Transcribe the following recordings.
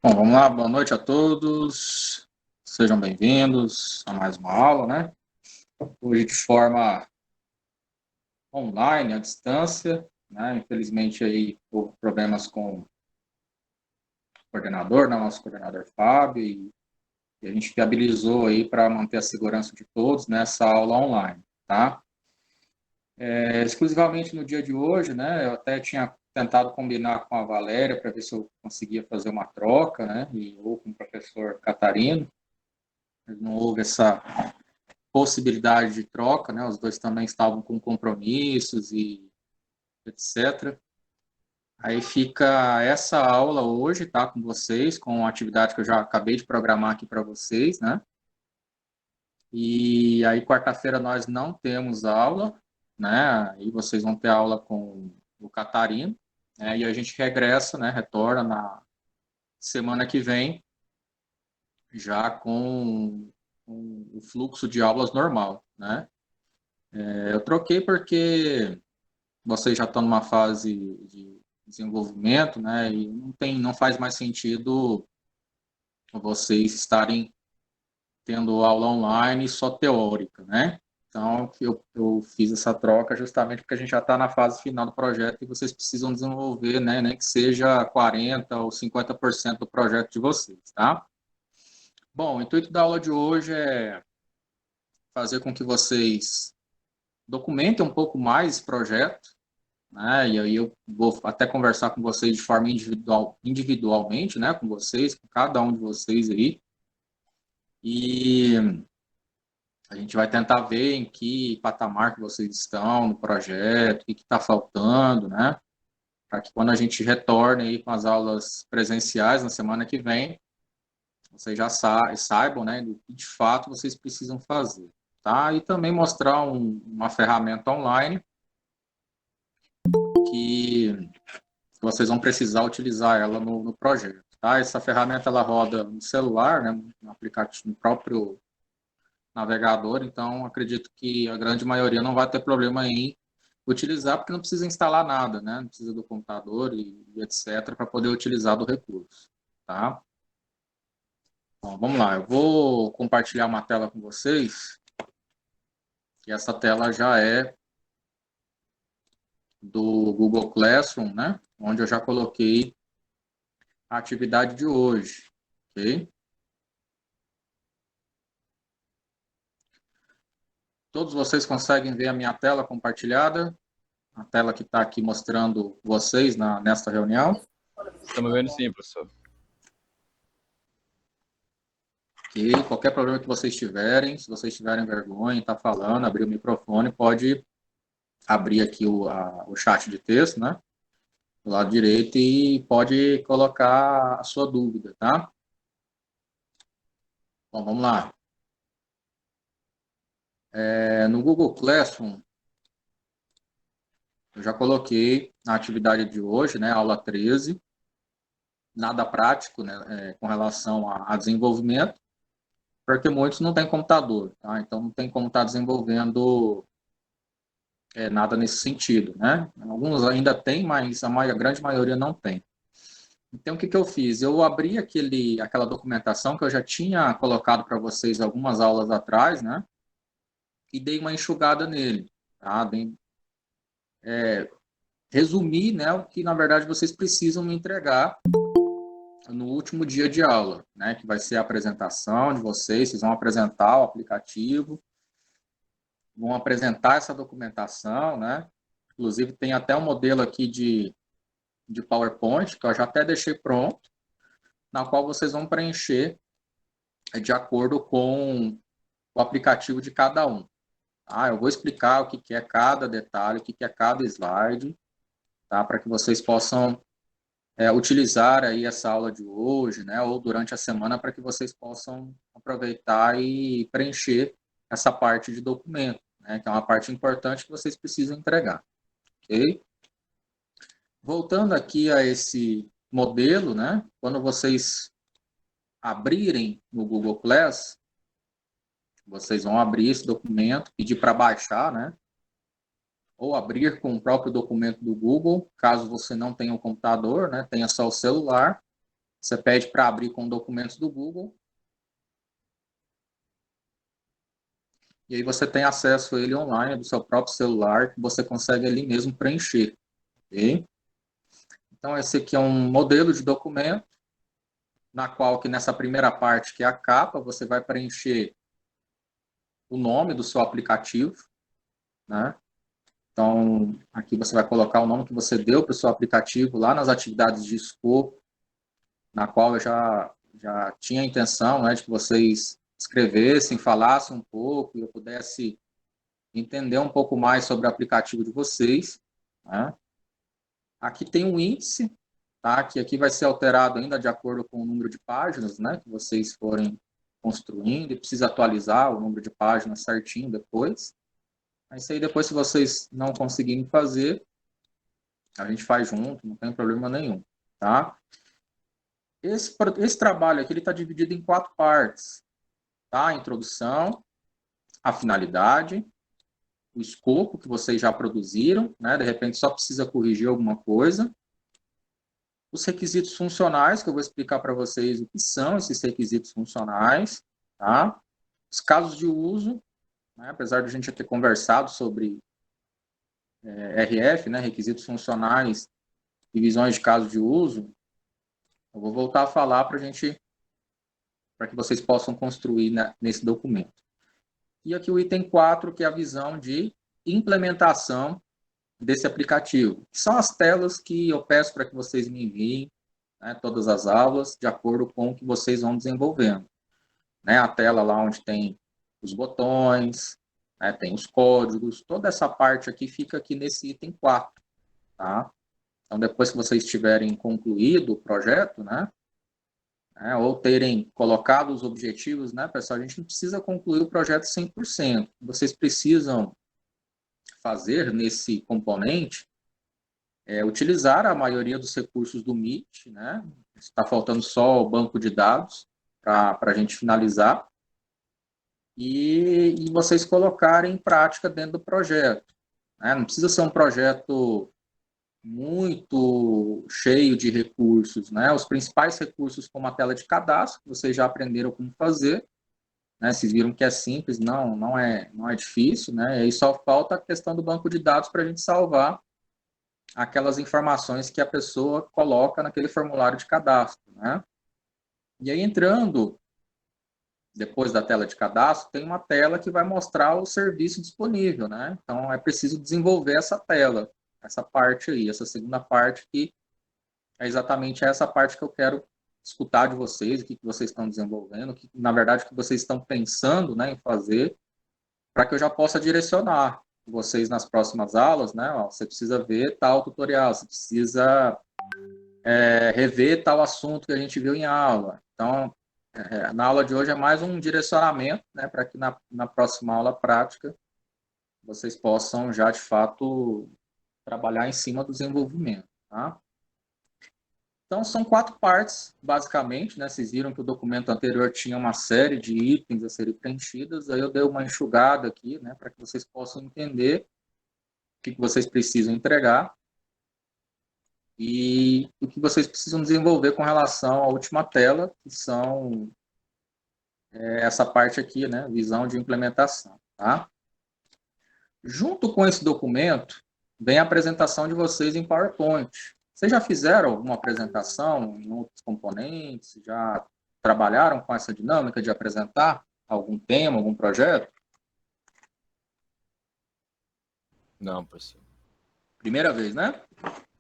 Bom, vamos lá, boa noite a todos. Sejam bem-vindos a mais uma aula, né? Hoje de forma online, à distância, né? Infelizmente aí houve problemas com o coordenador, né? Nosso coordenador Fábio, e a gente viabilizou aí para manter a segurança de todos nessa aula online, tá? Exclusivamente no dia de hoje, né? Eu até tinha tentado combinar com a Valéria para ver se eu conseguia fazer uma troca, né? Ou com o professor Catarino, mas não houve essa possibilidade de troca, né? Os dois também estavam com compromissos e etc. Aí fica essa aula hoje, tá, com vocês, com a atividade que eu já acabei de programar aqui para vocês, né? E aí quarta-feira nós não temos aula, né? E vocês vão ter aula com o Catarino, né? E a gente regressa, né? Retorna na semana que vem já com o fluxo de aulas normal, né? Eu troquei porque vocês já estão numa fase de desenvolvimento, né? E não faz mais sentido vocês estarem tendo aula online só teórica, né? Então, eu fiz essa troca justamente porque a gente já está na fase final do projeto e vocês precisam desenvolver, né? Nem que seja 40% ou 50% do projeto de vocês, tá? Bom, o intuito da aula de hoje é fazer com que vocês documentem um pouco mais esse projeto, né? E aí eu vou até conversar com vocês de forma individualmente, né? Com vocês, com cada um de vocês aí. E a gente vai tentar ver em que patamar que vocês estão no projeto, o que está faltando, né? Para que quando a gente retorne aí com as aulas presenciais na semana que vem, vocês já saibam, né, do que de fato vocês precisam fazer, tá? E também mostrar uma ferramenta online que vocês vão precisar utilizar ela no projeto, tá? Essa ferramenta ela roda no celular, né, no aplicativo, no próprio navegador, então acredito que a grande maioria não vai ter problema em utilizar, porque não precisa instalar nada, né? Não precisa do computador e etc. para poder utilizar do recurso, tá? Bom, vamos lá, eu vou compartilhar uma tela com vocês, e essa tela já é do Google Classroom, né? Onde eu já coloquei a atividade de hoje, ok? Todos vocês conseguem ver a minha tela compartilhada? A tela que está aqui mostrando vocês nesta reunião? Estamos vendo sim, professor. Ok, qualquer problema que vocês tiverem, se vocês tiverem vergonha, está falando, abrir o microfone, pode abrir aqui o chat de texto, né? Do lado direito e pode colocar a sua dúvida, tá? Bom, vamos lá. No Google Classroom, eu já coloquei na atividade de hoje, né? Aula 13, nada prático, né? Com relação a desenvolvimento, porque muitos não têm computador, tá? Então não tem como estar desenvolvendo nada nesse sentido, né? Alguns ainda têm, mas a grande maioria não tem. Então, o que eu fiz? Eu abri aquela documentação que eu já tinha colocado para vocês algumas aulas atrás, né? E dei uma enxugada nele, tá? Resumi, né, o que, na verdade, vocês precisam me entregar no último dia de aula, né? Que vai ser a apresentação de vocês vão apresentar o aplicativo, vão apresentar essa documentação, né? Inclusive, tem até um modelo aqui de PowerPoint, que eu já até deixei pronto, na qual vocês vão preencher de acordo com o aplicativo de cada um. Tá? Eu vou explicar o que é cada detalhe, o que é cada slide, tá? Para que vocês possam utilizar aí essa aula de hoje, né? Ou durante a semana, para que vocês possam aproveitar e preencher essa parte de documento, né? Que é uma parte importante que vocês precisam entregar, ok? Voltando aqui a esse modelo, né? Quando vocês abrirem no Google Class, vocês vão abrir esse documento, pedir para baixar, né? Ou abrir com o próprio documento do Google, caso você não tenha um computador, né? Tenha só o celular. Você pede para abrir com documentos do Google. E aí você tem acesso a ele online do seu próprio celular, que você consegue ali mesmo preencher. Ok? Então, esse aqui é um modelo de documento, na qual que nessa primeira parte, que é a capa, você vai preencher o nome do seu aplicativo, né? Então, aqui você vai colocar o nome que você deu para o seu aplicativo lá nas atividades de escopo, na qual eu já tinha a intenção, né, de que vocês escrevessem, falassem um pouco e eu pudesse entender um pouco mais sobre o aplicativo de vocês, né? Aqui tem um índice, tá? Que aqui vai ser alterado ainda de acordo com o número de páginas, né, que vocês forem construindo, e precisa atualizar o número de páginas certinho depois. Isso aí depois, se vocês não conseguirem fazer, a gente faz junto, não tem problema nenhum, tá? Esse trabalho aqui está dividido em 4 partes, tá? A introdução, a finalidade, o escopo que vocês já produziram, né? De repente só precisa corrigir alguma coisa. Os requisitos funcionais, que eu vou explicar para vocês o que são esses requisitos funcionais, tá? Os casos de uso, né? Apesar de a gente já ter conversado sobre RF, né? Requisitos funcionais e visões de caso de uso, eu vou voltar a falar para que vocês possam construir nesse documento. E aqui o item 4, que é a visão de implementação desse aplicativo. São as telas que eu peço para que vocês me enviem, né, todas as aulas, de acordo com o que vocês vão desenvolvendo. Né, a tela lá onde tem os botões, né, tem os códigos, toda essa parte aqui fica aqui nesse item 4. Tá? Então, depois que vocês tiverem concluído o projeto, né, ou terem colocado os objetivos, né, pessoal, a gente não precisa concluir o projeto 100%. Vocês precisam fazer nesse componente utilizar a maioria dos recursos do Meet, né? Está faltando só o banco de dados para a gente finalizar, e vocês colocarem em prática dentro do projeto. Né? Não precisa ser um projeto muito cheio de recursos, né? Os principais recursos, como a tela de cadastro, que vocês já aprenderam como fazer, né? Vocês viram que é simples, não é difícil, né? E aí só falta a questão do banco de dados para a gente salvar aquelas informações que a pessoa coloca naquele formulário de cadastro, né? E aí, entrando depois da tela de cadastro, tem uma tela que vai mostrar o serviço disponível, né? Então, é preciso desenvolver essa tela, essa parte aí, essa segunda parte que é exatamente essa parte que eu quero escutar de vocês, o que vocês estão desenvolvendo, na verdade, o que vocês estão pensando, né, em fazer, para que eu já possa direcionar vocês nas próximas aulas, né? Ó, você precisa ver tal tutorial, você precisa rever tal assunto que a gente viu em aula. Então, na aula de hoje é mais um direcionamento, né, para que na próxima aula prática vocês possam já, de fato, trabalhar em cima do desenvolvimento, tá? Então, são 4 partes, basicamente, né? Vocês viram que o documento anterior tinha uma série de itens a serem preenchidos, aí eu dei uma enxugada aqui, né, para que vocês possam entender o que vocês precisam entregar e o que vocês precisam desenvolver com relação à última tela, que são essa parte aqui, né, visão de implementação, tá? Junto com esse documento, vem a apresentação de vocês em PowerPoint. Vocês já fizeram alguma apresentação em outros componentes? Já trabalharam com essa dinâmica de apresentar algum tema, algum projeto? Não, professor. Primeira vez, né?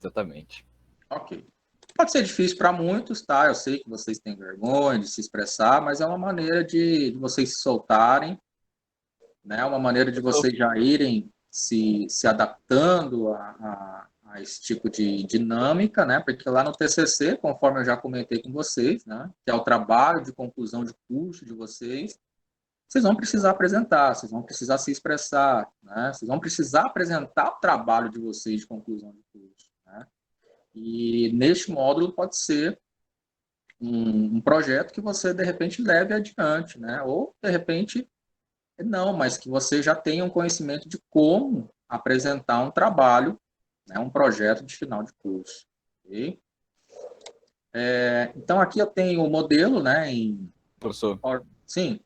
Exatamente. Ok. Pode ser difícil para muitos, tá? Eu sei que vocês têm vergonha de se expressar, mas é uma maneira de vocês se soltarem, né? É uma maneira de vocês já irem se adaptando a esse tipo de dinâmica, né? Porque lá no TCC, conforme eu já comentei com vocês, né? Que é o trabalho de conclusão de curso de vocês, vocês vão precisar apresentar, vocês vão precisar se expressar, né? Vocês vão precisar apresentar o trabalho de vocês de conclusão de curso, né? E neste módulo pode ser um projeto que você, de repente, leve adiante, né? Ou, de repente, não, mas que você já tenha um conhecimento de como apresentar um trabalho, né? Um projeto de final de curso. Okay? Então, aqui eu tenho o modelo, né? Professor, Sim,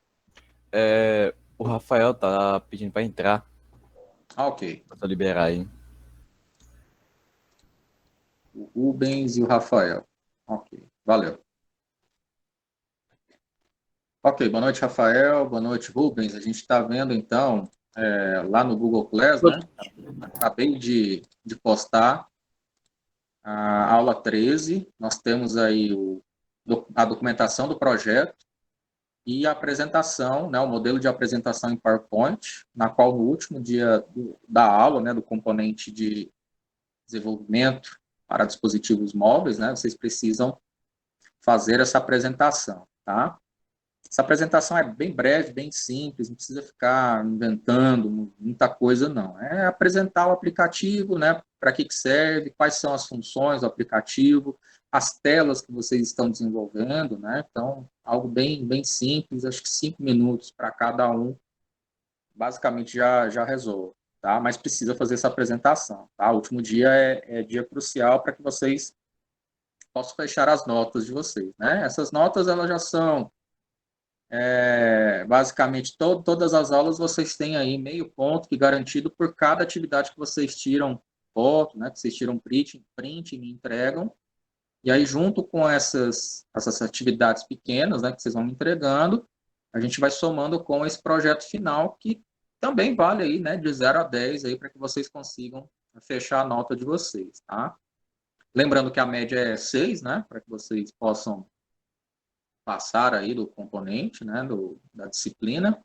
o Rafael tá pedindo para entrar, ok. para liberar aí. O Rubens e o Rafael. Ok, valeu. Ok, boa noite, Rafael. Boa noite, Rubens. A gente está vendo, então, lá no Google Class, né? Acabei de postar a aula 13. Nós temos aí a documentação do projeto e a apresentação, né? O modelo de apresentação em PowerPoint, na qual no último dia da aula, né? Do componente de desenvolvimento para dispositivos móveis, né? Vocês precisam fazer essa apresentação, tá? Essa apresentação é bem breve, bem simples, não precisa ficar inventando muita coisa, não. É apresentar o aplicativo, né? Para que serve, quais são as funções do aplicativo, as telas que vocês estão desenvolvendo, né? Então, algo bem simples, acho que 5 minutos para cada um, basicamente já resolve, tá? Mas precisa fazer essa apresentação, tá? O último dia é dia crucial para que vocês possam fechar as notas de vocês, né? Essas notas, elas já são basicamente, todas as aulas vocês têm aí meio ponto que garantido por cada atividade que vocês tiram foto, né, que vocês tiram print e me entregam. E aí, junto com essas atividades pequenas, né, que vocês vão me entregando, a gente vai somando com esse projeto final, que também vale aí, né, de 0 a 10 aí, para que vocês consigam fechar a nota de vocês, tá? Lembrando que a média é 6, né, para que vocês possam passar aí do componente, né, da disciplina,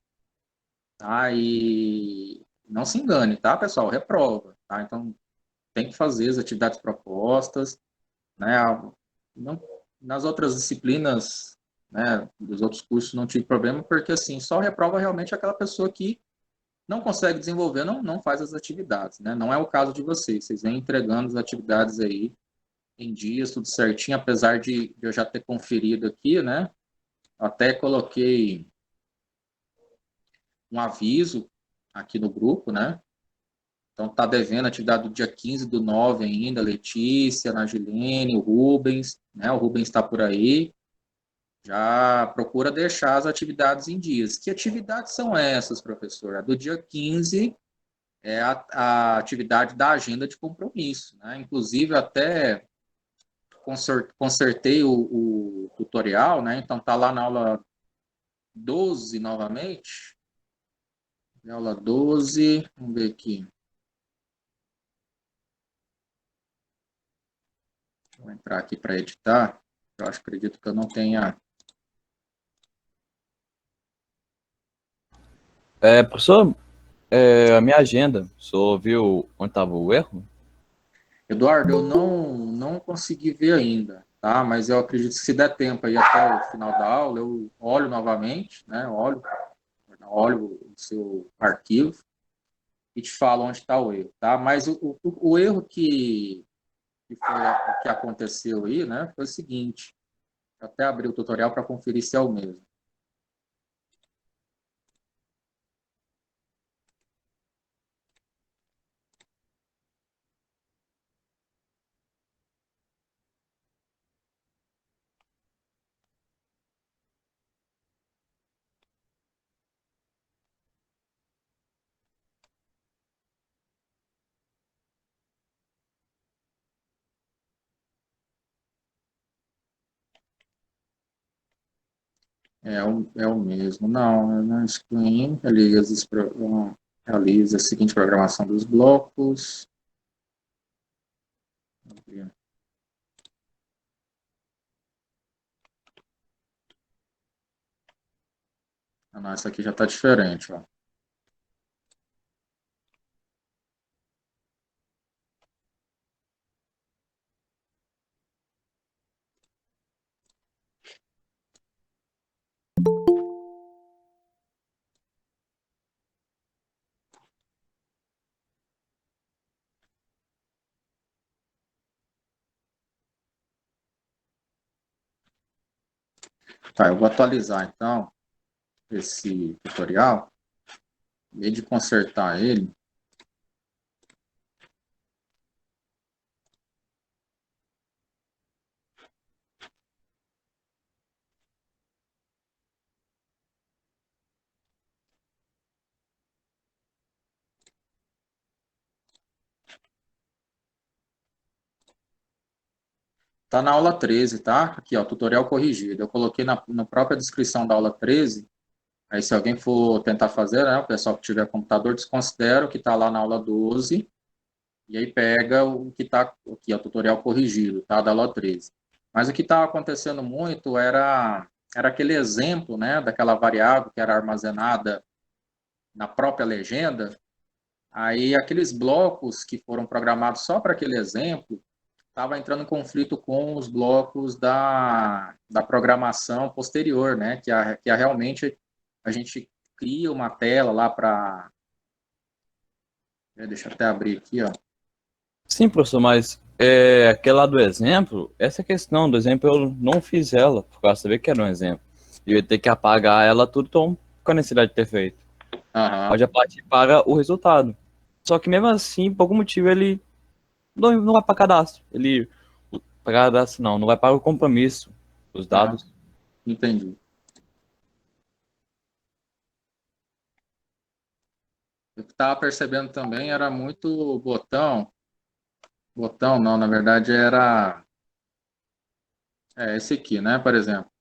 tá? E não se engane, tá, pessoal? Reprova, tá? Então, tem que fazer as atividades propostas, né? Não, nas outras disciplinas, né, dos outros cursos não tive problema, porque, assim, só reprova realmente aquela pessoa que não consegue desenvolver, não faz as atividades, né? Não é o caso de vocês vêm entregando as atividades aí em dias, tudo certinho, apesar de eu já ter conferido aqui, né? Até coloquei um aviso aqui no grupo, né? Então, está devendo a atividade do dia 15/9 ainda, Letícia, Nagilene, o Rubens, né? O Rubens está por aí. Já procura deixar as atividades em dias. Que atividades são essas, professor? A do dia 15 é a atividade da agenda de compromisso, né? Inclusive, até consertei o tutorial, né? Então, está lá na aula 12 novamente. Aula 12, vamos ver aqui. Vou entrar aqui para editar. Acredito que eu não tenha. Professor, a minha agenda, o senhor viu onde estava o erro? Eduardo, eu não consegui ver ainda, tá? Mas eu acredito que se der tempo aí até o final da aula, eu olho novamente, né? Olho o seu arquivo e te falo onde está o erro, tá? Mas o erro que aconteceu aí, né? Foi o seguinte. Eu até abri o tutorial para conferir se é o mesmo. É o mesmo. Não, não screen, realiza a seguinte programação dos blocos. Ah, não, essa aqui já está diferente, ó. Tá, eu vou atualizar então esse tutorial. Em vez de consertar ele, Tá na aula 13, tá? Aqui, ó, tutorial corrigido. Eu coloquei na própria descrição da aula 13. Aí, se alguém for tentar fazer, né, o pessoal que tiver computador, desconsidera o que está lá na aula 12, e aí pega o que está aqui, o tutorial corrigido, tá? Da aula 13. Mas o que estava acontecendo muito era aquele exemplo, né, daquela variável que era armazenada na própria legenda. Aí, aqueles blocos que foram programados só para aquele exemplo, estava entrando em conflito com os blocos da programação posterior, né? Que realmente a gente cria uma tela lá para. Deixa eu até abrir aqui, ó. Sim, professor, mas aquele lá do exemplo, essa questão do exemplo eu não fiz ela, por causa de saber que era um exemplo. Eu ia ter que apagar ela tudo, então, com a necessidade de ter feito. Aham. Pode a parte paga o resultado. Só que mesmo assim, por algum motivo, ele não vai para cadastro. Ele, para cadastro não vai para o compromisso, os Ah, dados. entendi. O que estava percebendo também era muito botão. Botão não, na verdade era esse aqui, né? Por exemplo,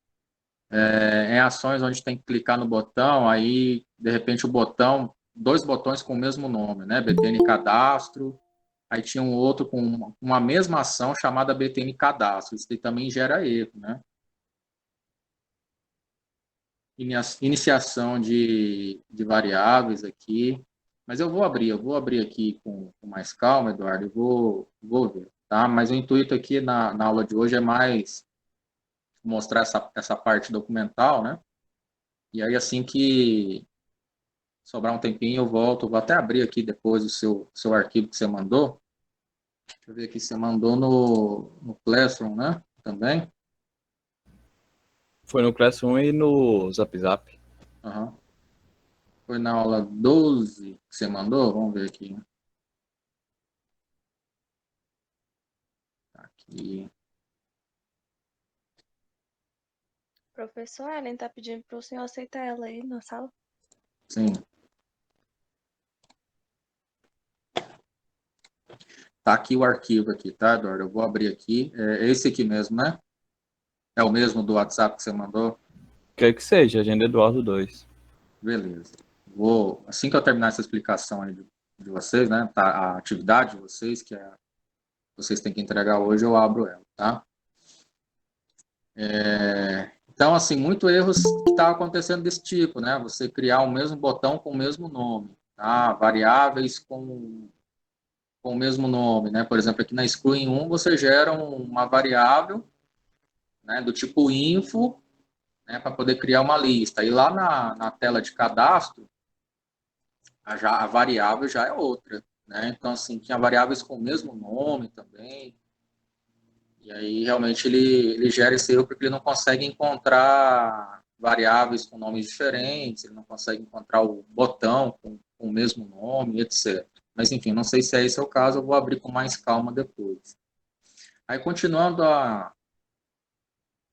em ações onde tem que clicar no botão, aí de repente o botão, dois botões com o mesmo nome, né? BTN Cadastro. Aí tinha um outro com uma mesma ação chamada BTN Cadastro. Isso daí também gera erro, né? Iniciação de variáveis aqui. Mas eu vou abrir aqui com mais calma, Eduardo, e vou ver, tá? Mas o intuito aqui na aula de hoje é mais mostrar essa parte documental, né? E aí, assim que sobrar um tempinho, eu volto. Vou até abrir aqui depois o seu arquivo que você mandou. Deixa eu ver aqui, você mandou no Classroom, né? Também. Foi no Classroom e no Zap Zap. Uhum. Foi na aula 12 que você mandou? Vamos ver aqui. Tá aqui. Professor, a Ellen tá pedindo para o senhor aceitar ela aí na sala. Sim. Tá aqui o arquivo aqui, tá, Eduardo? Eu vou abrir aqui. É esse aqui mesmo, né? É o mesmo do WhatsApp que você mandou? Creio que seja, Agenda Eduardo 2. Beleza. Assim que eu terminar essa explicação aí de vocês, né? Tá, a atividade de vocês, vocês têm que entregar hoje, eu abro ela, tá? Então, assim, muitos erros que estão acontecendo desse tipo, né? Você criar o mesmo botão com o mesmo nome, tá? Variáveis com o mesmo nome, né? Por exemplo, aqui na Screen 1 você gera uma variável, né, do tipo info, né, para poder criar uma lista. E lá na tela de cadastro, a variável já é outra, né? Então, assim, tinha variáveis com o mesmo nome também. E aí, realmente, ele gera esse erro porque ele não consegue encontrar variáveis com nomes diferentes, ele não consegue encontrar o botão com o mesmo nome, etc. Mas, enfim, não sei se é esse o caso, eu vou abrir com mais calma depois. Aí, continuando a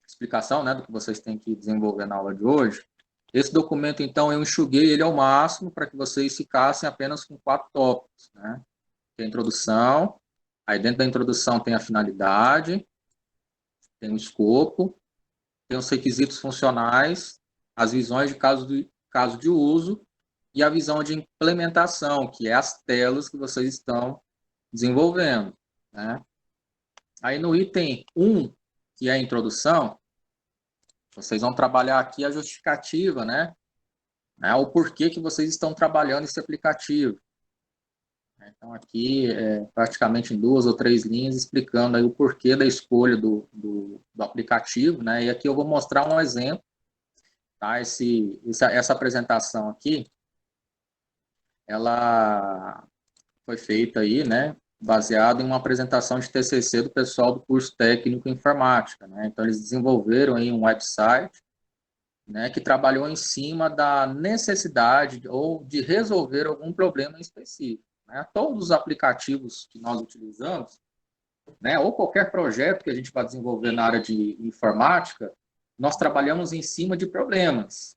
explicação, né, do que vocês têm que desenvolver na aula de hoje, esse documento, então, eu enxuguei ele ao máximo para que vocês ficassem apenas com 4 tópicos, né? Tem a introdução, aí dentro da introdução tem a finalidade, tem o escopo, tem os requisitos funcionais, as visões de caso de uso e a visão de implementação, que é as telas que vocês estão desenvolvendo, né? Aí no item 1, que é a introdução, vocês vão trabalhar aqui a justificativa, né? O porquê que vocês estão trabalhando esse aplicativo. Então, aqui, praticamente em 2 ou 3 linhas, explicando aí o porquê da escolha do aplicativo, né? E aqui eu vou mostrar um exemplo, tá? Essa apresentação aqui, ela foi feita aí, né? Baseada em uma apresentação de TCC do pessoal do curso técnico em informática, né? Então, eles desenvolveram aí um website, né, que trabalhou em cima da necessidade ou de resolver algum problema específico, né? Todos os aplicativos que nós utilizamos, né, ou qualquer projeto que a gente vai desenvolver na área de informática, nós trabalhamos em cima de problemas,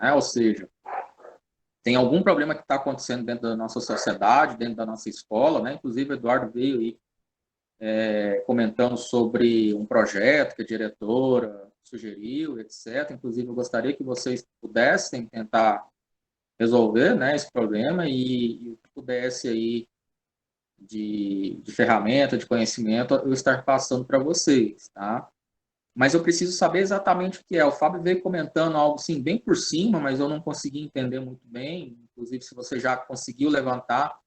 né? Ou seja, tem algum problema que está acontecendo dentro da nossa sociedade, dentro da nossa escola, né? Inclusive, o Eduardo veio aí comentando sobre um projeto que a diretora sugeriu, etc. Inclusive, eu gostaria que vocês pudessem tentar resolver, né, esse problema e o que pudesse aí de ferramenta, de conhecimento, eu estar passando para vocês, tá? Mas eu preciso saber exatamente o que é. O Fábio veio comentando algo assim, bem por cima, mas eu não consegui entender muito bem. Inclusive, se você já conseguiu levantar,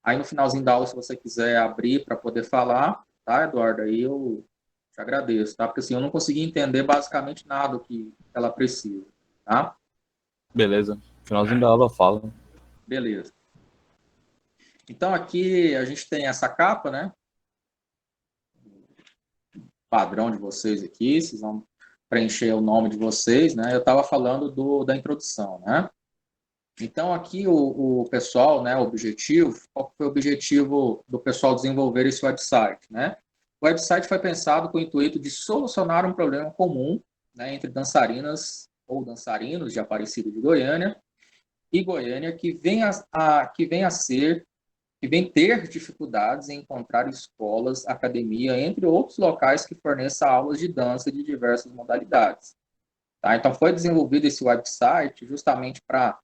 aí no finalzinho da aula, se você quiser abrir para poder falar, tá, Eduardo? Aí eu te agradeço, tá? Porque assim, eu não consegui entender basicamente nada do que ela precisa, tá? Beleza. Finalzinho da aula eu falo. Beleza. Então, aqui a gente tem essa capa, né? Padrão de vocês aqui, vocês vão preencher o nome de vocês, né? Eu estava falando da introdução, né? Então, aqui o pessoal, né, o objetivo, qual foi o objetivo do pessoal desenvolver esse website, né? O website foi pensado com o intuito de solucionar um problema comum, né, entre dançarinas ou dançarinos de Aparecida de Goiânia e Goiânia, que vem ter dificuldades em encontrar escolas, academia, entre outros locais que forneçam aulas de dança de diversas modalidades. Tá? Então, foi desenvolvido esse website justamente para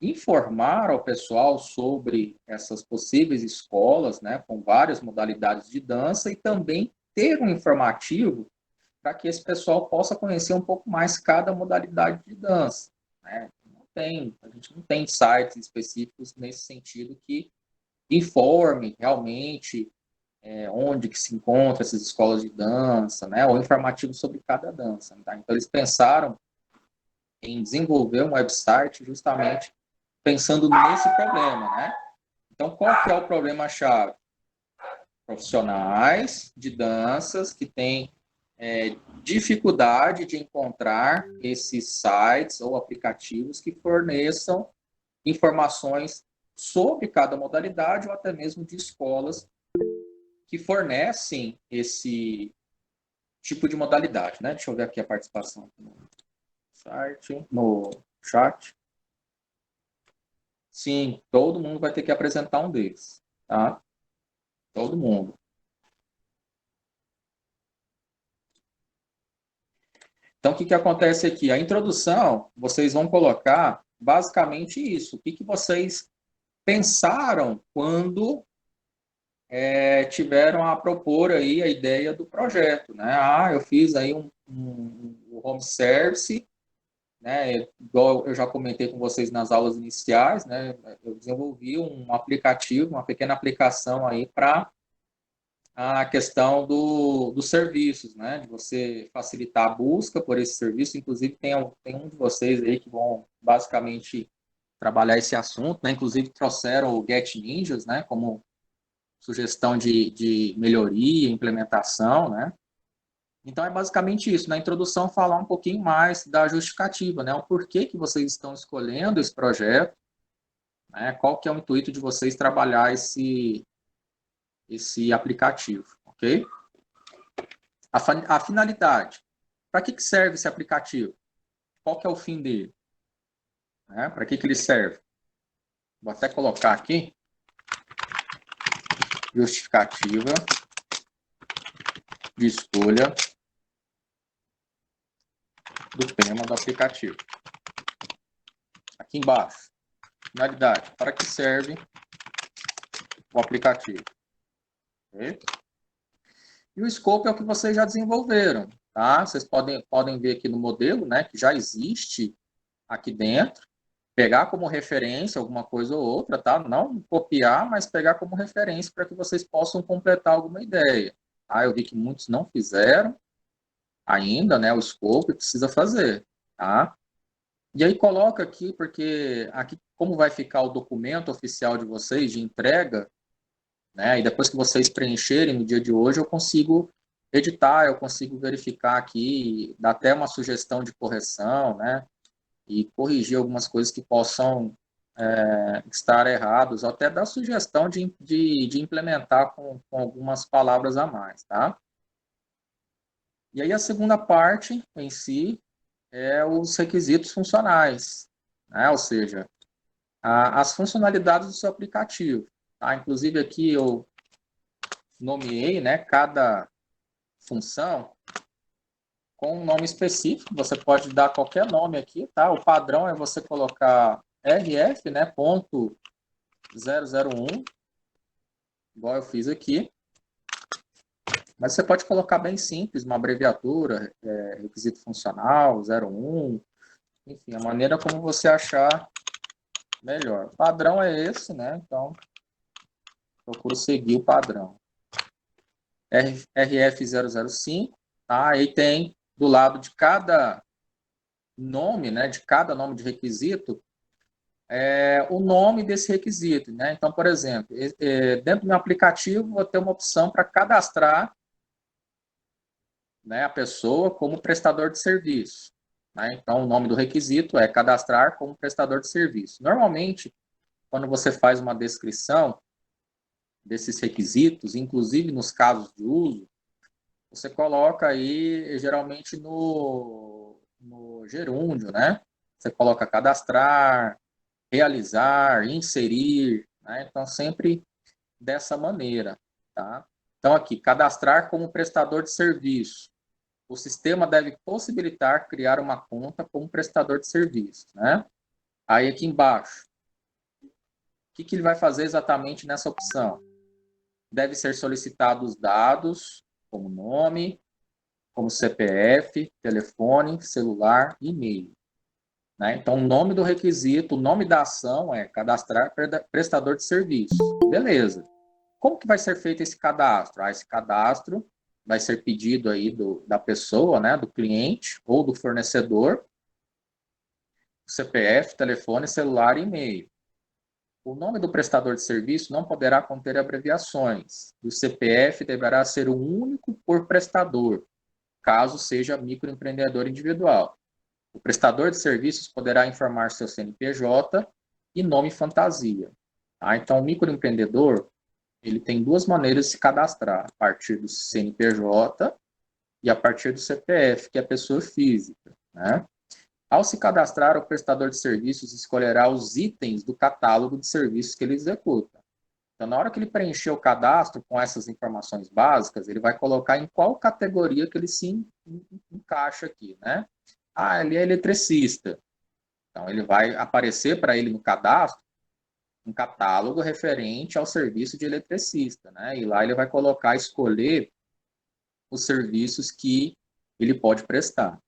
informar ao pessoal sobre essas possíveis escolas, né, com várias modalidades de dança e também ter um informativo para que esse pessoal possa conhecer um pouco mais cada modalidade de dança, né? A gente não tem sites específicos nesse sentido que informe realmente onde que se encontra essas escolas de dança, né, ou informativo sobre cada dança. Tá? Então, eles pensaram em desenvolver um website justamente pensando nesse problema, né? Então, qual que é o problema-chave? Profissionais de danças que têm dificuldade de encontrar esses sites ou aplicativos que forneçam informações sobre cada modalidade ou até mesmo de escolas que fornecem esse tipo de modalidade, né? Deixa eu ver aqui a participação no site, no chat. Sim, todo mundo vai ter que apresentar um deles, tá? Todo mundo. Então, o que acontece aqui? A introdução, vocês vão colocar basicamente isso. O que vocês pensaram quando tiveram a propor aí a ideia do projeto, né? Ah, eu fiz aí um home service, né? Igual eu já comentei com vocês nas aulas iniciais, né? Eu desenvolvi um aplicativo, uma pequena aplicação aí para a questão dos serviços, né? De você facilitar a busca por esse serviço. Inclusive, tem um de vocês aí que vão basicamente trabalhar esse assunto, né? Inclusive, trouxeram o Get Ninjas, né? Como sugestão de melhoria, implementação, né? Então, é basicamente isso. Na introdução, falar um pouquinho mais da justificativa, né? O porquê que vocês estão escolhendo esse projeto, né? Qual que é o intuito de vocês trabalhar esse aplicativo, ok? A finalidade. Para que serve esse aplicativo? Qual que é o fim dele? Né? Para que ele serve? Vou até colocar aqui. Justificativa de escolha do tema do aplicativo. Aqui embaixo. Finalidade. Para que serve o aplicativo? Okay? E o scope é o que vocês já desenvolveram. Tá? Vocês podem ver aqui no modelo, né, que já existe aqui dentro. Pegar como referência alguma coisa ou outra, tá? Não copiar, mas pegar como referência para que vocês possam completar alguma ideia. Tá? Eu vi que muitos não fizeram ainda, né? O scope precisa fazer, tá? E aí coloca aqui, porque aqui como vai ficar o documento oficial de vocês de entrega, né? E depois que vocês preencherem no dia de hoje, eu consigo editar, eu consigo verificar aqui, dar até uma sugestão de correção, né? E corrigir algumas coisas que possam estar errados, ou até dar sugestão de implementar com algumas palavras a mais, tá? E aí a segunda parte em si é os requisitos funcionais, né? Ou seja, as funcionalidades do seu aplicativo. Tá? Inclusive aqui eu nomeei, né, cada função com um nome específico. Você pode dar qualquer nome aqui, tá? O padrão é você colocar RF, né, ponto 001, igual eu fiz aqui. Mas você pode colocar bem simples, uma abreviatura, requisito funcional, 01, enfim, a maneira como você achar melhor. O padrão é esse, né? Então, procuro seguir o padrão. RF005, tá? Aí tem do lado de cada nome, né? De cada nome de requisito, o nome desse requisito, né? Então, por exemplo, dentro do meu aplicativo, vou ter uma opção para cadastrar, né, a pessoa como prestador de serviço. Né? Então, o nome do requisito é cadastrar como prestador de serviço. Normalmente, quando você faz uma descrição desses requisitos, inclusive nos casos de uso, você coloca aí, geralmente, no gerúndio, né? Você coloca cadastrar, realizar, inserir, né? Então, sempre dessa maneira, tá? Então, aqui, cadastrar como prestador de serviço. O sistema deve possibilitar criar uma conta como prestador de serviço, né? Aí, aqui embaixo, o que ele vai fazer exatamente nessa opção? Deve ser solicitados dados, como nome, como CPF, telefone, celular e e-mail. Né? Então, o nome do requisito, o nome da ação é cadastrar prestador de serviço. Beleza. Como que vai ser feito esse cadastro? Esse cadastro vai ser pedido aí da pessoa, né, do cliente ou do fornecedor, CPF, telefone, celular e e-mail. O nome do prestador de serviço não poderá conter abreviações. O CPF deverá ser o único por prestador, caso seja microempreendedor individual. O prestador de serviços poderá informar seu CNPJ e nome fantasia. Então, o microempreendedor, ele tem duas maneiras de se cadastrar, a partir do CNPJ e a partir do CPF, que é a pessoa física. Né? Ao se cadastrar, o prestador de serviços escolherá os itens do catálogo de serviços que ele executa. Então, na hora que ele preencher o cadastro com essas informações básicas, ele vai colocar em qual categoria que ele se encaixa aqui, né? Ele é eletricista. Então, ele vai aparecer para ele no cadastro um catálogo referente ao serviço de eletricista, né? E lá ele vai colocar, escolher os serviços que ele pode prestar.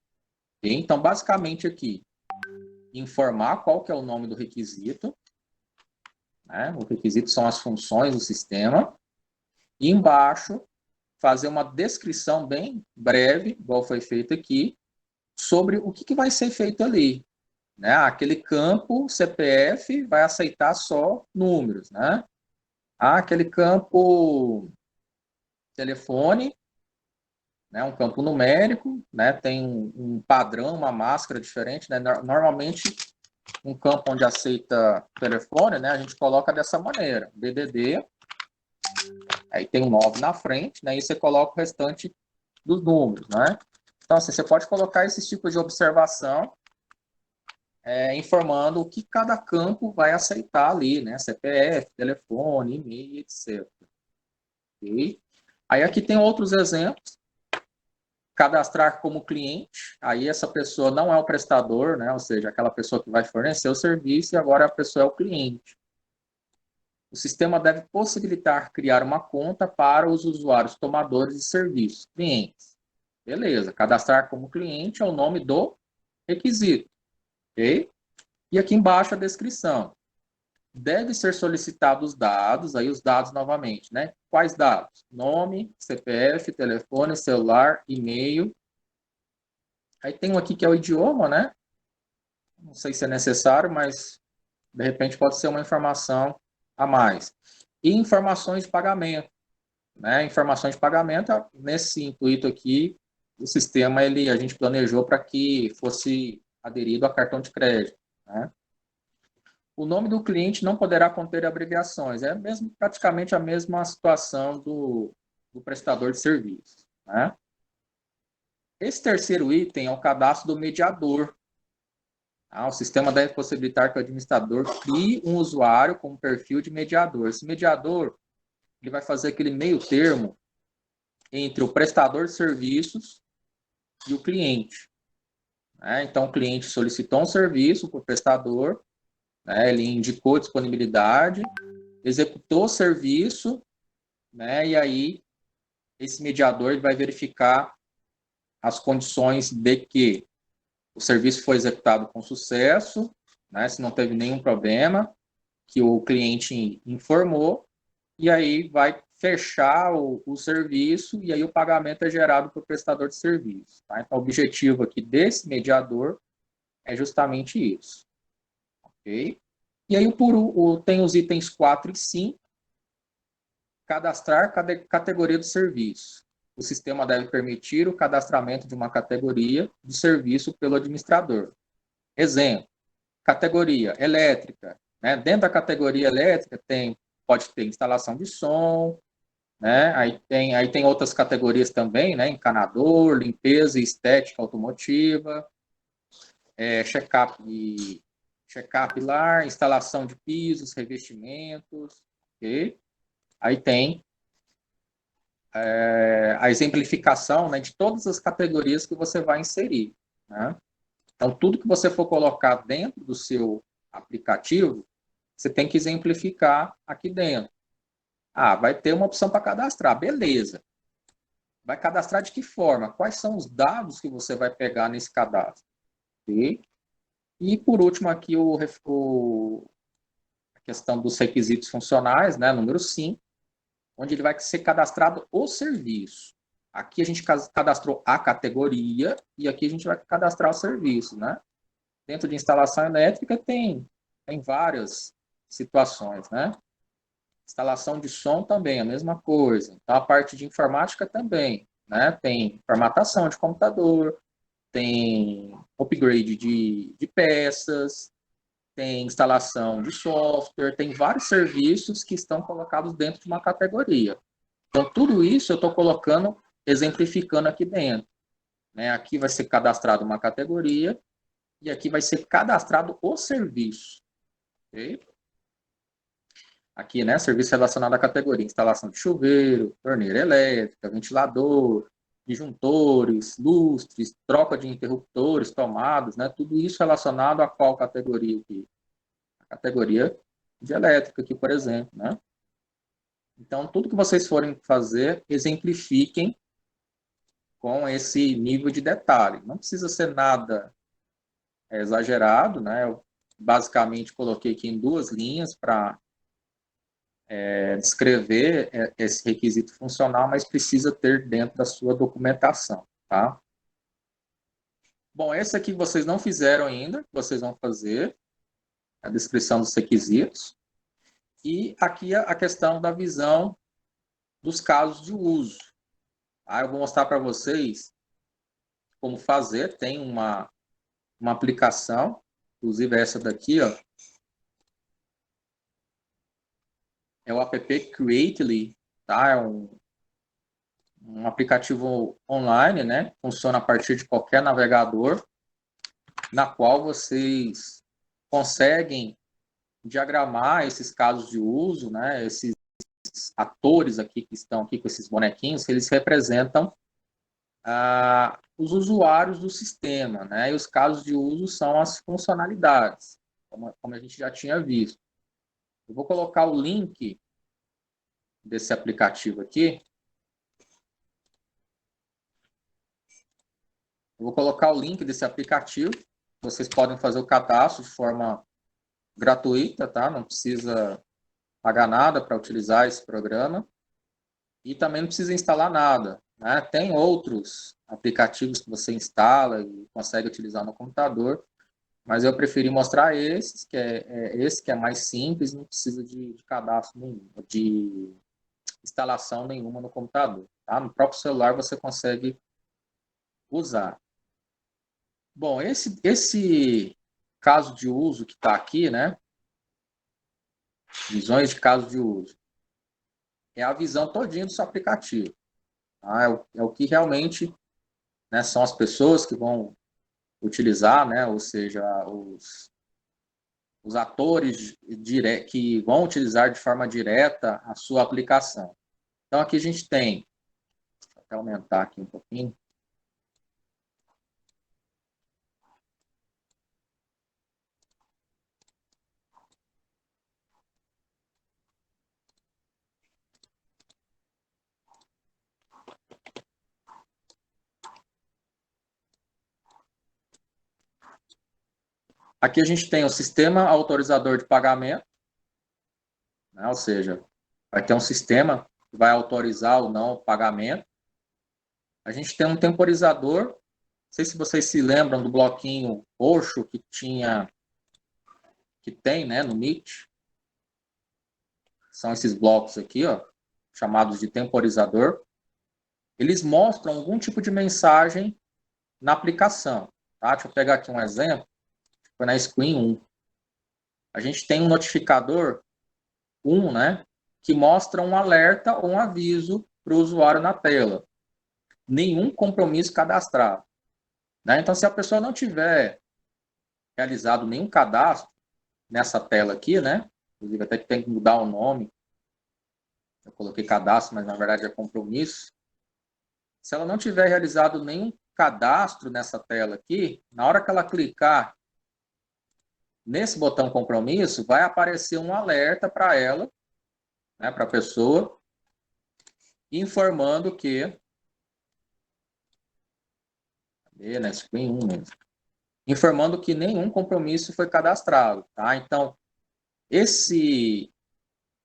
Então, basicamente aqui, informar qual que é o nome do requisito, né? O requisito são as funções do sistema, e embaixo, fazer uma descrição bem breve, igual foi feito aqui, sobre o que vai ser feito ali. Né? Aquele campo CPF vai aceitar só números, né? Aquele campo telefone, né? Um campo numérico, né? Tem um padrão, uma máscara diferente, né? Normalmente, um campo onde aceita telefone, né? A gente coloca dessa maneira, DDD, aí tem um 9 na frente, né? E você coloca o restante dos números, né? Então, assim, você pode colocar esses tipos de observação, informando o que cada campo vai aceitar ali, né? CPF, telefone, e-mail, etc. Okay? Aí aqui tem outros exemplos. Cadastrar como cliente, aí essa pessoa não é o prestador, né? Ou seja, aquela pessoa que vai fornecer o serviço e agora a pessoa é o cliente. O sistema deve possibilitar criar uma conta para os usuários tomadores de serviços, clientes. Beleza, cadastrar como cliente é o nome do requisito. Ok? E aqui embaixo a descrição. Deve ser solicitados dados, aí os dados novamente, né? Quais dados? Nome, CPF, telefone, celular, e-mail. Aí tem um aqui que é o idioma, né? Não sei se é necessário, mas de repente pode ser uma informação a mais. E informações de pagamento, né? Informações de pagamento, nesse intuito aqui, o sistema a gente planejou para que fosse aderido a cartão de crédito, né? O nome do cliente não poderá conter abreviações. É praticamente a mesma situação do prestador de serviço. Né? Esse terceiro item é o cadastro do mediador. O sistema deve possibilitar que o administrador crie um usuário com um perfil de mediador. Esse mediador ele vai fazer aquele meio termo entre o prestador de serviços e o cliente. Né? Então, o cliente solicitou um serviço para o prestador, né? Ele indicou disponibilidade, executou o serviço, né? E aí esse mediador ele vai verificar as condições de que o serviço foi executado com sucesso, né? Se não teve nenhum problema, que o cliente informou, e aí vai fechar o serviço, e aí o pagamento é gerado para o prestador de serviço. Tá? Então, o objetivo aqui desse mediador é justamente isso. Ok? E aí tem os itens 4 e 5, cadastrar cada categoria de serviço. O sistema deve permitir o cadastramento de uma categoria de serviço pelo administrador. Exemplo, categoria elétrica. Né? Dentro da categoria elétrica pode ter instalação de som, né? Aí tem outras categorias também, né? Encanador, limpeza e estética automotiva, check-up lar, instalação de pisos, revestimentos, ok? Aí tem a exemplificação, né, de todas as categorias que você vai inserir, né? Então, tudo que você for colocar dentro do seu aplicativo, você tem que exemplificar aqui dentro. Ah, vai ter uma opção para cadastrar, beleza. Vai cadastrar de que forma? Quais são os dados que você vai pegar nesse cadastro? Okay? E, por último, aqui a questão dos requisitos funcionais, né, número 5, onde ele vai ser cadastrado o serviço. Aqui a gente cadastrou a categoria e aqui a gente vai cadastrar o serviço, né? Dentro de instalação elétrica tem várias situações, né? Instalação de som também, a mesma coisa. Então, a parte de informática também, né? Tem formatação de computador, tem upgrade de peças, tem instalação de software, tem vários serviços que estão colocados dentro de uma categoria. Então, tudo isso eu estou colocando, exemplificando aqui dentro. Né? Aqui vai ser cadastrado uma categoria e aqui vai ser cadastrado o serviço. Okay? Aqui, né, serviço relacionado à categoria, instalação de chuveiro, torneira elétrica, ventilador, disjuntores, lustres, troca de interruptores, tomadas, né, tudo isso relacionado a qual categoria aqui? A categoria de elétrica aqui, por exemplo, né? Então, tudo que vocês forem fazer, exemplifiquem com esse nível de detalhe. Não precisa ser nada exagerado, né? Eu basicamente coloquei aqui em 2 linhas para descrever esse requisito funcional, mas precisa ter dentro da sua documentação, tá? Bom, esse aqui vocês não fizeram ainda, vocês vão fazer a descrição dos requisitos. E aqui a questão da visão dos casos de uso. Aí eu vou mostrar para vocês como fazer. Tem uma aplicação, inclusive essa daqui, ó. É o app Creately, tá? É um aplicativo online, né? Funciona a partir de qualquer navegador, na qual vocês conseguem diagramar esses casos de uso, né? Esses atores aqui que estão aqui com esses bonequinhos, eles representam os usuários do sistema, né? E os casos de uso são as funcionalidades, como a gente já tinha visto. Eu vou colocar o link desse aplicativo aqui. Eu vou colocar o link desse aplicativo. Vocês podem fazer o cadastro de forma gratuita, tá? Não precisa pagar nada para utilizar esse programa. E também não precisa instalar nada, né? Tem outros aplicativos que você instala e consegue utilizar no computador, mas eu preferi mostrar esses, esse que é mais simples, não precisa de cadastro nenhum, de instalação nenhuma no computador. Tá? No próprio celular você consegue usar. Bom, esse caso de uso que está aqui, né? Visões de caso de uso. É a visão todinha do seu aplicativo. Tá? É o que realmente, né, são as pessoas que vão utilizar, né? Ou seja, os atores que vão utilizar de forma direta a sua aplicação. Então, aqui a gente tem, vou até aumentar aqui um pouquinho. Aqui a gente tem o sistema autorizador de pagamento, né? Ou seja, vai ter um sistema que vai autorizar ou não o pagamento. A gente tem um temporizador, não sei se vocês se lembram do bloquinho roxo que tem, né, no Meet. São esses blocos aqui, ó, chamados de temporizador. Eles mostram algum tipo de mensagem na aplicação. Tá? Deixa eu pegar aqui um exemplo. Foi na Screen 1. A gente tem um notificador 1, né, que mostra um alerta ou um aviso para o usuário na tela. Nenhum compromisso cadastrado. Né? Então, se a pessoa não tiver realizado nenhum cadastro nessa tela aqui, né, inclusive até que tem que mudar o nome, eu coloquei cadastro, mas na verdade é compromisso. Se ela não tiver realizado nenhum cadastro nessa tela aqui, na hora que ela clicar nesse botão compromisso, vai aparecer um alerta para ela, né, para a pessoa, informando que, na Screen 1 mesmo, informando que nenhum compromisso foi cadastrado. Tá? Então, esse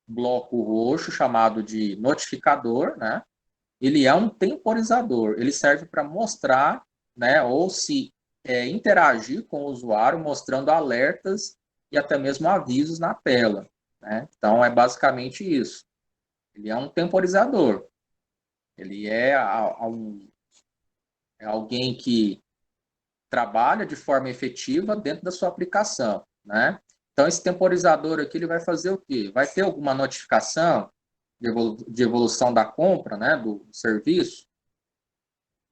bloco roxo, chamado de notificador, né, ele é um temporizador. Ele serve para mostrar, né, ou se interagir com o usuário, mostrando alertas e até mesmo avisos na tela. Né? Então, é basicamente isso. Ele é um temporizador. Ele é alguém que trabalha de forma efetiva dentro da sua aplicação. Né? Então, esse temporizador aqui ele vai fazer o quê? Vai ter alguma notificação de evolução da compra, né, do serviço?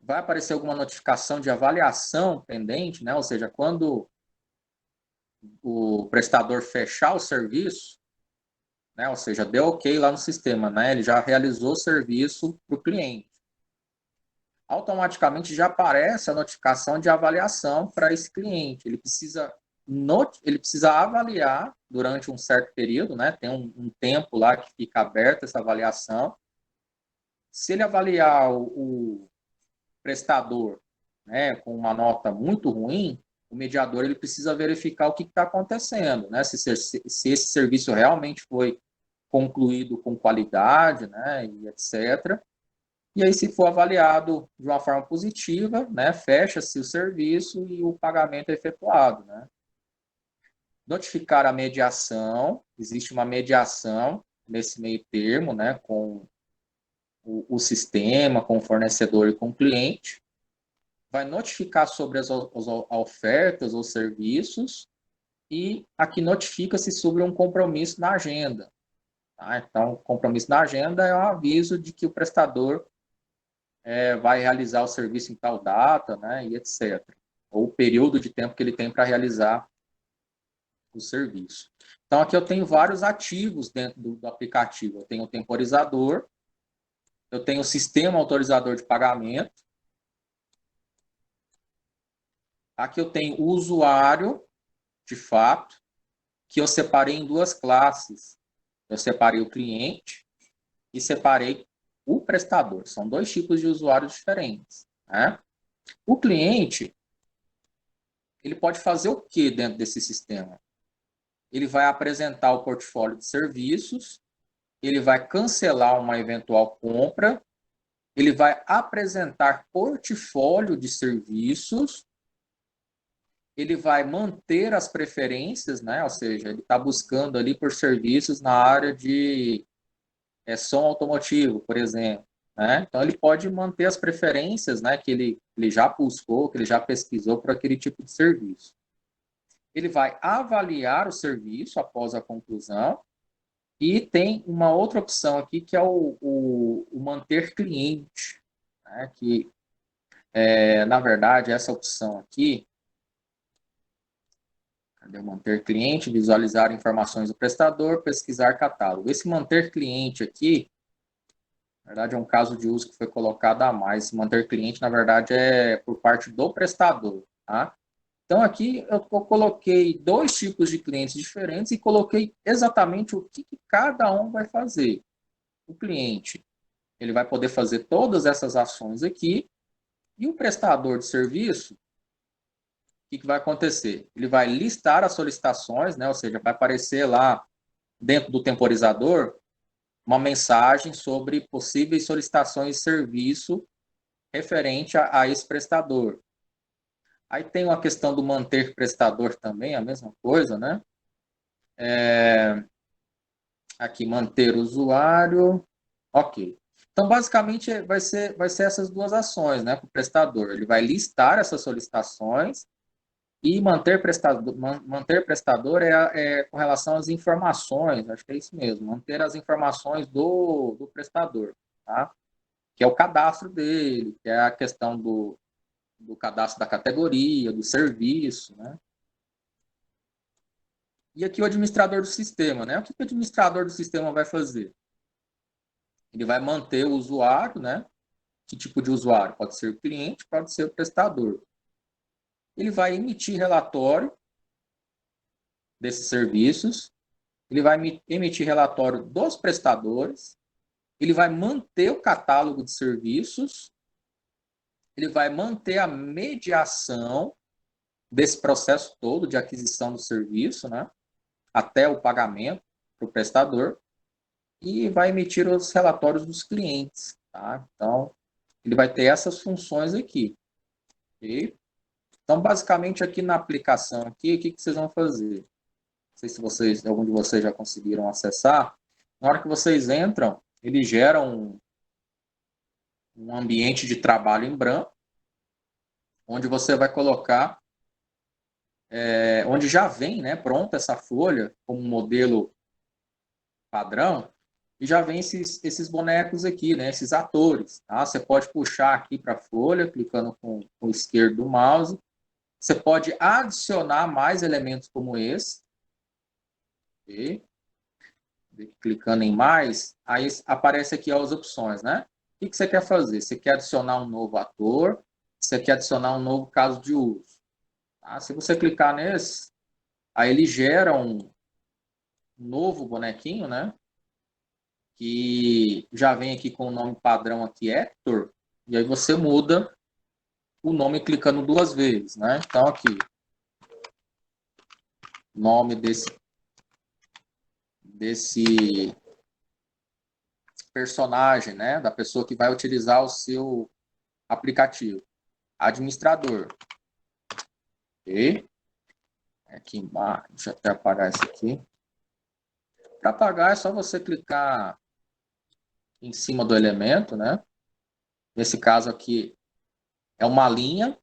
Vai aparecer alguma notificação de avaliação pendente, né? Ou seja, quando o prestador fechar o serviço, né? Ou seja, deu ok lá no sistema, né? Ele já realizou o serviço para o cliente. Automaticamente já aparece a notificação de avaliação para esse cliente. Ele precisa avaliar durante um certo período, né? Tem um tempo lá que fica aberta essa avaliação. Se ele avaliar o prestador, né, com uma nota muito ruim, o mediador ele precisa verificar o que está acontecendo, né? Se esse serviço realmente foi concluído com qualidade, né, e etc. E aí, se for avaliado de uma forma positiva, né, fecha-se o serviço e o pagamento é efetuado, né? Notificar a mediação, existe uma mediação nesse meio termo, né, com o sistema, com o fornecedor e com o cliente, vai notificar sobre as ofertas ou serviços e aqui notifica-se sobre um compromisso na agenda. Tá? Então, compromisso na agenda é um aviso de que o prestador vai realizar o serviço em tal data, né, e etc. Ou o período de tempo que ele tem para realizar o serviço. Então, aqui eu tenho vários ativos dentro do aplicativo. Eu tenho o temporizador, eu tenho o sistema autorizador de pagamento, aqui eu tenho o usuário, de fato, que eu separei em duas classes. Eu separei o cliente e separei o prestador. São dois tipos de usuários diferentes. Né? O cliente, ele pode fazer o que dentro desse sistema? Ele vai apresentar o portfólio de serviços, ele vai cancelar uma eventual compra, ele vai apresentar portfólio de serviços, ele vai manter as preferências, né? Ou seja, ele está buscando ali por serviços na área de som automotivo, por exemplo. Né? Então, ele pode manter as preferências, né, que ele já buscou, que ele já pesquisou por aquele tipo de serviço. Ele vai avaliar o serviço após a conclusão e tem uma outra opção aqui que é o manter cliente, né, que, na verdade, essa opção aqui, Cadê o manter cliente? Visualizar informações do prestador, pesquisar catálogo. Esse manter cliente aqui, na verdade, é um caso de uso que foi colocado a mais. Esse manter cliente, na verdade, é por parte do prestador, tá? Então, aqui eu coloquei dois tipos de clientes diferentes e coloquei exatamente o que cada um vai fazer. O cliente, ele vai poder fazer todas essas ações aqui, e o prestador de serviço, o que vai acontecer? Ele vai listar as solicitações, né? Ou seja, vai aparecer lá dentro do temporizador uma mensagem sobre possíveis solicitações de serviço referente a esse prestador. Aí tem uma questão do manter prestador também, a mesma coisa, né? Aqui, manter usuário. Ok. Então, basicamente, vai ser essas duas ações, né, para o prestador. Ele vai listar essas solicitações e manter prestador é com relação às informações, acho que é isso mesmo, manter as informações do prestador, tá? Que é o cadastro dele, que é a questão do cadastro da categoria, do serviço, né? E aqui o administrador do sistema, né? O que o administrador do sistema vai fazer? Ele vai manter o usuário, né? Que tipo de usuário? Pode ser o cliente, pode ser o prestador. Ele vai emitir relatório desses serviços, ele vai emitir relatório dos prestadores, ele vai manter o catálogo de serviços, ele vai manter a mediação desse processo todo de aquisição do serviço, né? Até o pagamento para o prestador, e vai emitir os relatórios dos clientes, tá? Então, ele vai ter essas funções aqui. Okay? Então, basicamente, aqui na aplicação, aqui, o que vocês vão fazer? Não sei se algum de vocês já conseguiram acessar. Na hora que vocês entram, ele gera um ambiente de trabalho em branco, onde você vai colocar, onde já vem, né, pronta essa folha, como modelo padrão, e já vem esses bonecos aqui, né, esses atores. Tá? Você pode puxar aqui para a folha, clicando com o esquerdo do mouse. Você pode adicionar mais elementos como esse. Okay? Clicando em mais, aí aparece aqui as opções, né? O que você quer fazer? Você quer adicionar um novo ator? Você quer adicionar um novo caso de uso? Tá? Se você clicar nesse, aí ele gera um novo bonequinho, né? Que já vem aqui com o nome padrão aqui, Hector, e aí você muda o nome clicando duas vezes, né? Então aqui, nome desse personagem, né? Da pessoa que vai utilizar o seu aplicativo. Administrador. Ok? Aqui embaixo, deixa eu até apagar isso aqui. Para apagar é só você clicar em cima do elemento, né? Nesse caso aqui é uma linha.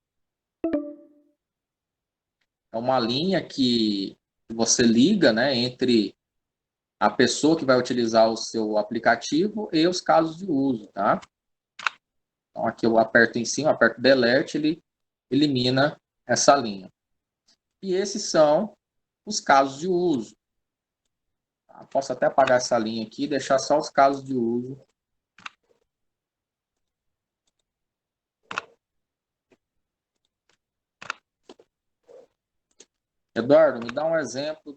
É uma linha que você liga, né, entre a pessoa que vai utilizar o seu aplicativo e os casos de uso, tá? Então aqui eu aperto em cima, aperto Delete, ele elimina essa linha. E esses são os casos de uso. Tá? Posso até apagar essa linha aqui e deixar só os casos de uso. Eduardo, me dá um exemplo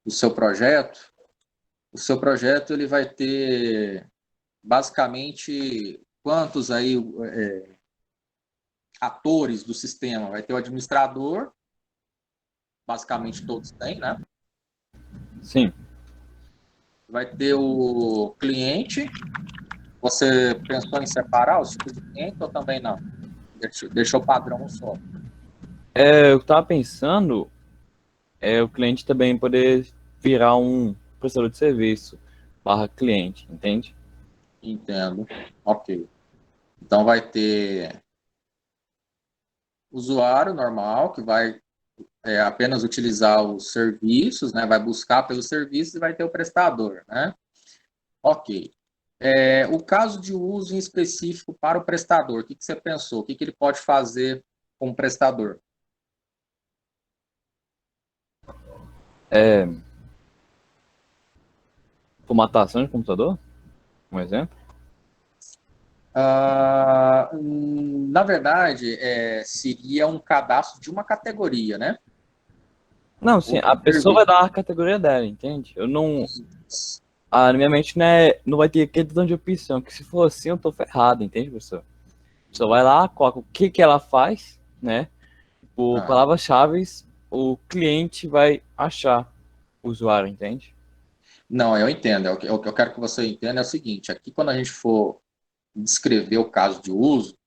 do seu projeto. O seu projeto ele vai ter basicamente quantos aí atores do sistema? Vai ter o administrador, basicamente todos têm, né? Sim. Vai ter o cliente. Você pensou em separar os tipos de cliente ou também não? Deixou padrão só. Eu estava pensando o cliente também poder virar um prestador de serviço barra cliente, entende? Entendo. Ok. Então vai ter usuário normal, que vai apenas utilizar os serviços, né? Vai buscar pelos serviços e vai ter o prestador, né? Ok. O caso de uso em específico para o prestador, o que você pensou? O que ele pode fazer com o prestador? É, formatação de computador, um exemplo? Na verdade, seria um cadastro de uma categoria, né? Não, sim, Ou a de pessoa vai serviço. dar a categoria dela, entende? Eu não. Na minha mente, né, não vai ter questão de opção, que se for assim eu tô ferrado, entende, pessoal? A pessoa vai lá, coloca o que que ela faz, né? Por Ah, palavras-chave, o cliente vai achar o usuário, entende? não, eu entendo. O que eu quero que você entenda é o seguinte: aqui, quando a gente for descrever o caso de uso,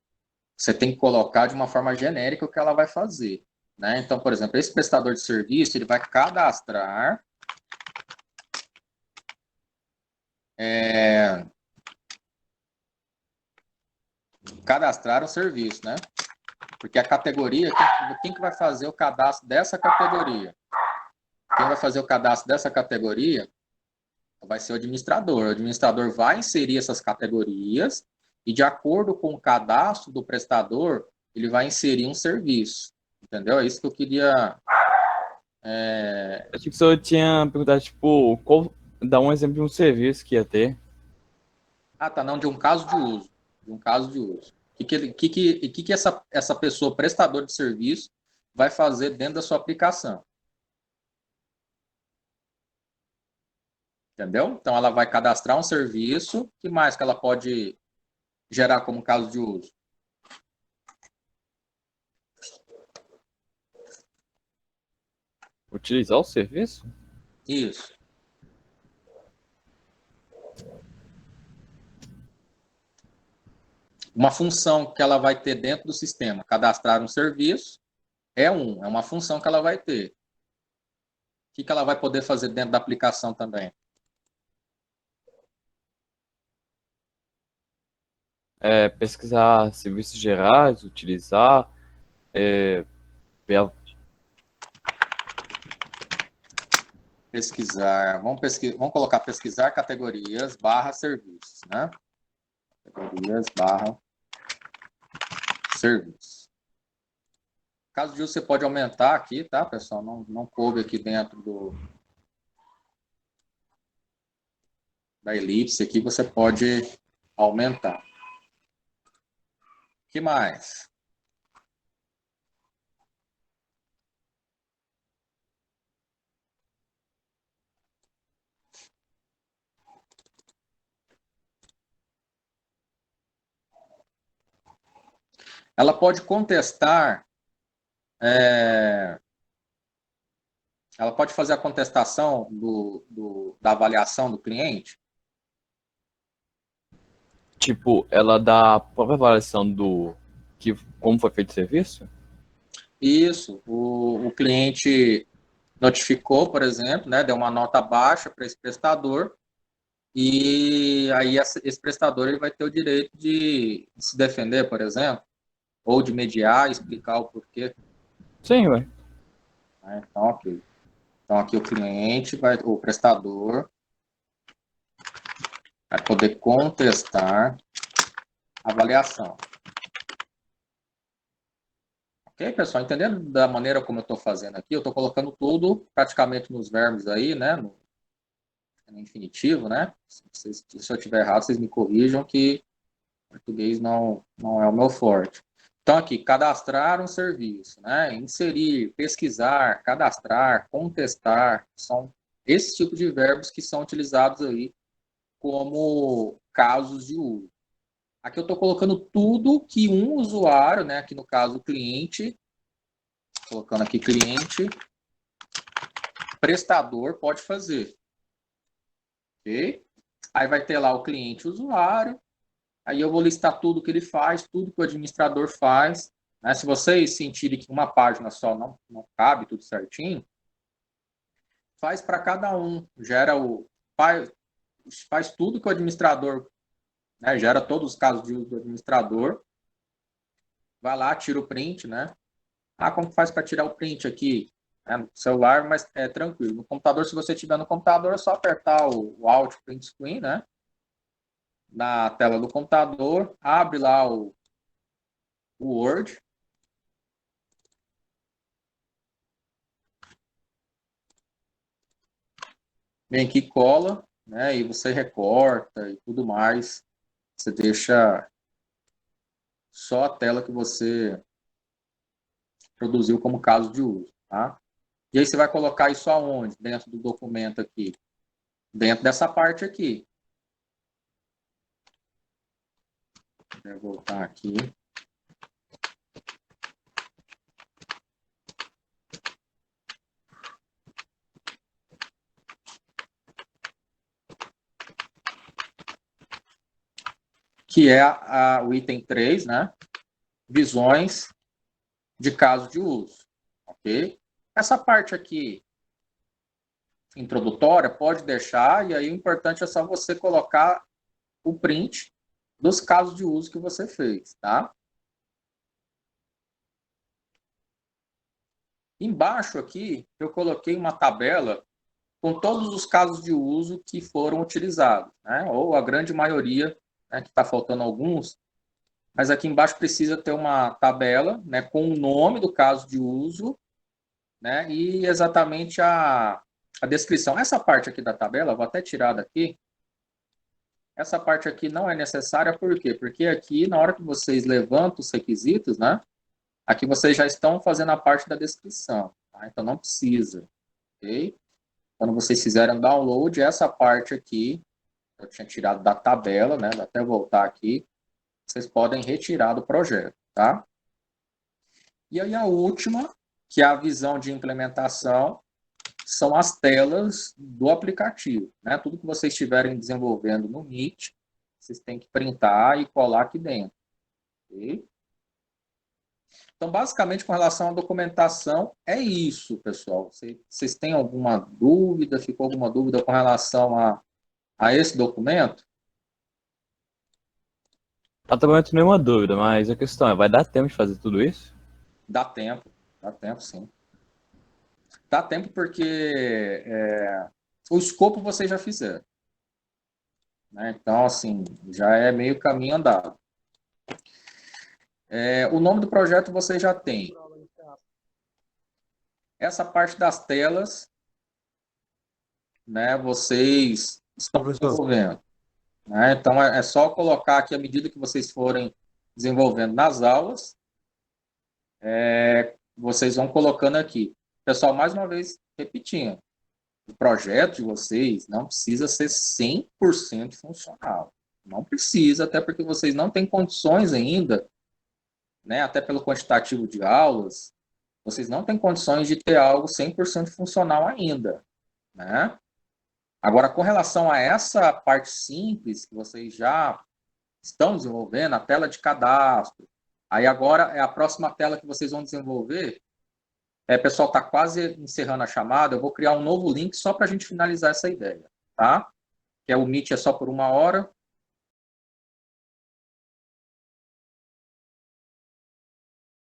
você tem que colocar de uma forma genérica o que ela vai fazer, né? Então, por exemplo, esse prestador de serviço ele vai é, cadastrar um serviço, né? Porque a categoria, quem que vai fazer o cadastro dessa categoria? Quem vai fazer o cadastro dessa categoria vai ser o administrador. O administrador vai inserir essas categorias e, de acordo com o cadastro do prestador, ele vai inserir um serviço. Entendeu? É isso que eu queria. Acho que o senhor tinha perguntado, tipo, dá um exemplo de um serviço que ia ter. Ah, tá, não, de um caso de uso. De um caso de uso. O que essa pessoa, prestador de serviço, vai fazer dentro da sua aplicação? Entendeu? Então, ela vai cadastrar um serviço. O que mais que ela pode gerar como caso de uso? Utilizar o serviço? Isso. Uma função que ela vai ter dentro do sistema, cadastrar um serviço, é uma função que ela vai ter. O que ela vai poder fazer dentro da aplicação também? É, pesquisar serviços gerais, utilizar, ver Pesquisar, vamos colocar pesquisar categorias barra serviços, né? Categorias barra serviços. Caso de uso, você pode aumentar aqui, tá, pessoal? Não coube aqui dentro da elipse aqui, você pode aumentar. O que mais? Ela pode contestar, é, ela pode fazer a contestação da avaliação do cliente. tipo, ela dá a própria avaliação do que como foi feito o serviço? Isso, o cliente notificou, por exemplo, né, deu uma nota baixa para esse prestador, e aí esse prestador ele vai ter o direito de se defender, por exemplo, ou de mediar, explicar o porquê. Sim, ué. Né? Então aqui o prestador vai poder contestar a avaliação. Ok, pessoal? Entendendo da maneira como eu estou fazendo aqui, eu estou colocando tudo praticamente nos verbos aí, né? No infinitivo, né? Se eu estiver errado, vocês me corrijam que português não é o meu forte. Então, aqui, cadastrar um serviço, né? Inserir, pesquisar, cadastrar, contestar, são esse tipo de verbos que são utilizados aí como casos de uso. Aqui eu estou colocando tudo que um usuário, né? Aqui no caso o cliente, colocando aqui cliente, prestador pode fazer, ok? Aí vai ter lá o cliente usuário, aí eu vou listar tudo que ele faz, tudo que o administrador faz. Né? Se vocês sentirem que uma página só não cabe tudo certinho, faz para cada um. Faz tudo que o administrador, né? Gera todos os casos de uso do administrador. Vai lá, tira o print, né? Ah, como faz para tirar o print aqui? No celular, mas é tranquilo. No computador, se você tiver no computador, é só apertar o Alt Print Screen, né? na tela do computador, abre lá o Word. Vem aqui, cola, né? E você recorta e tudo mais. Você deixa só a tela que você produziu como caso de uso, tá? E aí você vai colocar isso aonde? Dentro do documento aqui. Dentro dessa parte aqui. Vou voltar aqui. Que é o item 3, né? Visões de caso de uso, ok? Essa parte aqui, introdutória, pode deixar, e aí o importante é só você colocar o print dos casos de uso que você fez, tá? Embaixo aqui, eu coloquei uma tabela com todos os casos de uso que foram utilizados, né? Ou a grande maioria, né, que está faltando alguns, mas aqui embaixo precisa ter uma tabela, né, com o nome do caso de uso, né, e exatamente a descrição. Essa parte aqui da tabela, vou até tirar daqui, essa parte aqui não é necessária, por quê? Porque aqui, na hora que vocês levantam os requisitos, né, aqui vocês já estão fazendo a parte da descrição, tá? Então não precisa, ok? Quando vocês fizerem download, essa parte aqui, eu tinha tirado da tabela, né, vou até voltar aqui, vocês podem retirar do projeto, tá? E aí a última, que é a visão de implementação, são as telas do aplicativo, né? Tudo que vocês estiverem desenvolvendo no Meet, vocês têm que printar e colar aqui dentro, ok? Então, basicamente, com relação à documentação, é isso, pessoal. Vocês têm alguma dúvida? Ficou alguma dúvida com relação a esse documento? Totalmente nenhuma dúvida, mas a questão é, vai dar tempo de fazer tudo isso? Dá tempo sim. Dá tempo porque o escopo vocês já fizeram, né? Então, assim, já é meio caminho andado. O nome do projeto vocês já têm. Essa parte das telas, né, vocês estão desenvolvendo, né? Então, é só colocar aqui, à medida que vocês forem desenvolvendo nas aulas, vocês vão colocando aqui. Pessoal, mais uma vez, repetindo, o projeto de vocês não precisa ser 100% funcional. Não precisa, até porque vocês não têm condições ainda, né, até pelo quantitativo de aulas, vocês não têm condições de ter algo 100% funcional ainda, né? Agora, com relação a essa parte simples que vocês já estão desenvolvendo, a tela de cadastro, aí agora é a próxima tela que vocês vão desenvolver. Pessoal, está quase encerrando a chamada, eu vou criar um novo link só para a gente finalizar essa ideia, tá? Que o Meet é só por 1 hora,